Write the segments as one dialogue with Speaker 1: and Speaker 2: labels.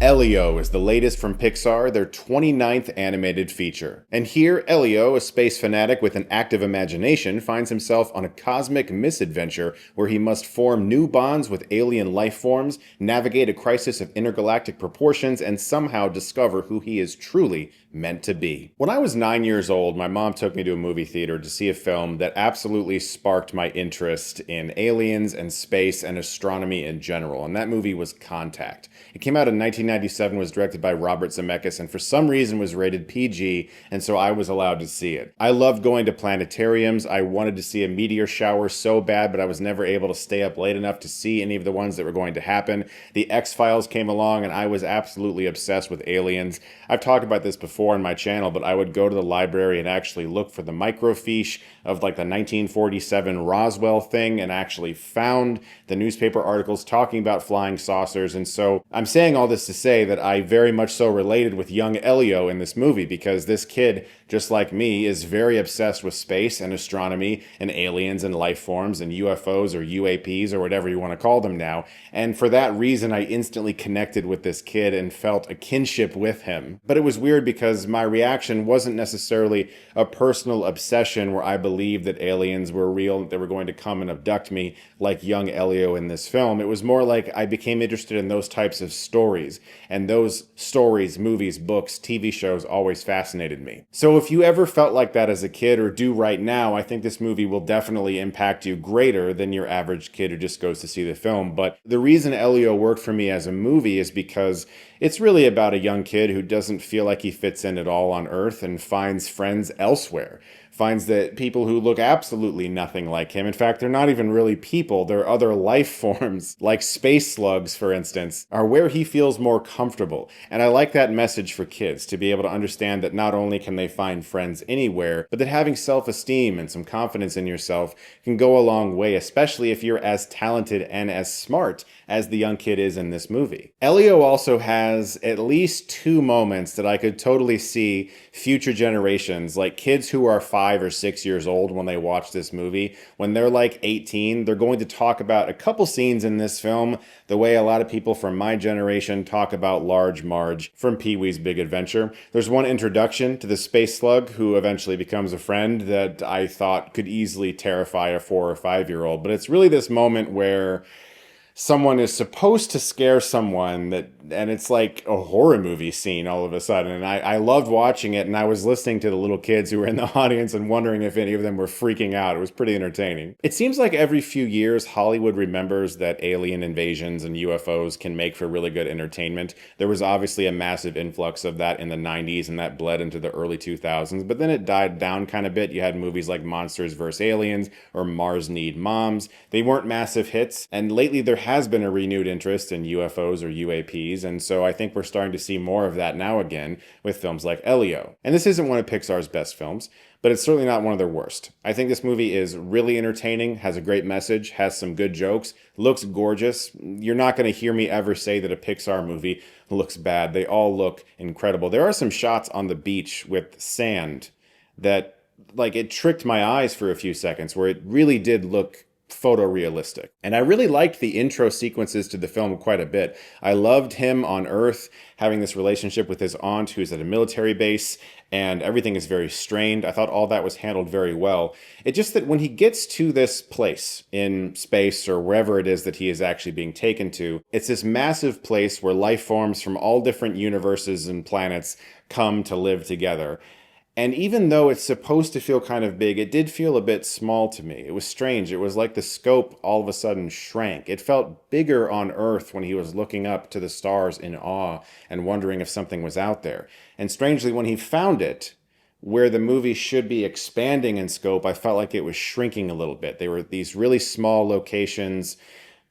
Speaker 1: Elio is the latest from Pixar, their 29th animated feature. And here, Elio, a space fanatic with an active imagination, finds himself on a cosmic misadventure where he must form new bonds with alien life forms, navigate a crisis of intergalactic proportions, and somehow discover who he is truly meant to be. When I was 9 years old, my mom took me to a movie theater to see a film that absolutely sparked my interest in aliens and space and astronomy in general, and that movie was Contact. It came out in 1997, was directed by Robert Zemeckis, and for some reason was rated PG, and so I was allowed to see it. I loved going to planetariums. I wanted to see a meteor shower so bad, but I was never able to stay up late enough to see any of the ones that were going to happen. The X-Files came along, and I was absolutely obsessed with aliens. I've talked about this before on my channel, but I would go to the library and actually look for the microfiche of like the 1947 Roswell thing and actually found the newspaper articles talking about flying saucers. And so I'm saying all this to say that I very much so related with young Elio in this movie, because this kid, just like me, is very obsessed with space and astronomy and aliens and life forms and UFOs or UAPs or whatever you want to call them now. And for that reason, I instantly connected with this kid and felt a kinship with him. But it was weird because my reaction wasn't necessarily a personal obsession where I believed that aliens were real, that they were going to come and abduct me like young Elio in this film. It was more like I became interested in those types of stories, and those stories, movies, books, TV shows always fascinated me. So if you ever felt like that as a kid or do right now, I think this movie will definitely impact you greater than your average kid who just goes to see the film. But the reason Elio worked for me as a movie is because it's really about a young kid who doesn't feel like he fits in at all on Earth and finds friends elsewhere. Finds that people who look absolutely nothing like him, in fact, they're not even really people, they're other life forms, like space slugs, for instance, are where he feels more comfortable. And I like that message for kids, to be able to understand that not only can they find friends anywhere, but that having self-esteem and some confidence in yourself can go a long way, especially if you're as talented and as smart as the young kid is in this movie. Elio also has at least two moments that I could totally see future generations, like kids who are 5 or 6 years old when they watch this movie, when they're like 18, they're going to talk about a couple scenes in this film the way a lot of people from my generation talk about Large Marge from Pee-wee's Big Adventure. There's one introduction to the space slug who eventually becomes a friend that I thought could easily terrify a 4 or 5-year-old, but it's really this moment where someone is supposed to scare someone and it's like a horror movie scene all of a sudden. And I loved watching it, and I was listening to the little kids who were in the audience and wondering if any of them were freaking out. It was pretty entertaining. It seems like every few years, Hollywood remembers that alien invasions and UFOs can make for really good entertainment. There was obviously a massive influx of that in the 90s, and that bled into the early 2000s, but then it died down kind of bit. You had movies like Monsters vs. Aliens or Mars Need Moms. They weren't massive hits, and lately there has been a renewed interest in UFOs or UAPs, and so I think we're starting to see more of that now again with films like Elio. And this isn't one of Pixar's best films, but it's certainly not one of their worst. I think this movie is really entertaining, has a great message, has some good jokes, looks gorgeous. You're not going to hear me ever say that a Pixar movie looks bad. They all look incredible. There are some shots on the beach with sand that, like, it tricked my eyes for a few seconds, where it really did look photorealistic. And I really liked the intro sequences to the film quite a bit. I loved him on Earth, having this relationship with his aunt who's at a military base, and everything is very strained. I thought all that was handled very well. It's just that when he gets to this place in space or wherever it is that he is actually being taken to, it's this massive place where life forms from all different universes and planets come to live together. And even though it's supposed to feel kind of big, it did feel a bit small to me. It was strange. It was like the scope all of a sudden shrank. It felt bigger on Earth when he was looking up to the stars in awe and wondering if something was out there. And strangely, when he found it, where the movie should be expanding in scope, I felt like it was shrinking a little bit. They were these really small locations,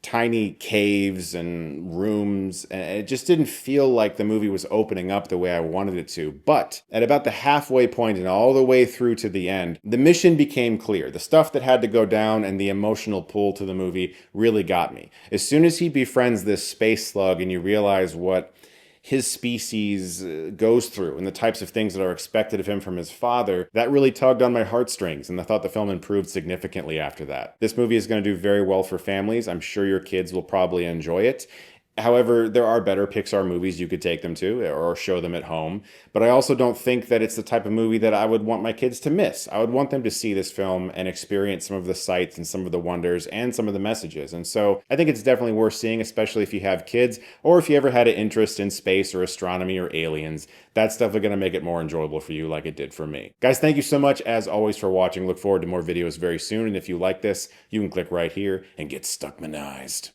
Speaker 1: tiny caves and rooms, and it just didn't feel like the movie was opening up the way I wanted it to. But at about the halfway point and all the way through to the end, the mission became clear. The stuff that had to go down and the emotional pull to the movie really got me. As soon as he befriends this space slug and you realize what his species goes through and the types of things that are expected of him from his father, that really tugged on my heartstrings, and I thought the film improved significantly after that. This movie is going to do very well for families. I'm sure your kids will probably enjoy it. However, there are better Pixar movies you could take them to or show them at home. But I also don't think that it's the type of movie that I would want my kids to miss. I would want them to see this film and experience some of the sights and some of the wonders and some of the messages. And so I think it's definitely worth seeing, especially if you have kids or if you ever had an interest in space or astronomy or aliens. That's definitely going to make it more enjoyable for you like it did for me. Guys, thank you so much as always for watching. Look forward to more videos very soon. And if you like this, you can click right here and get Stuckmanized.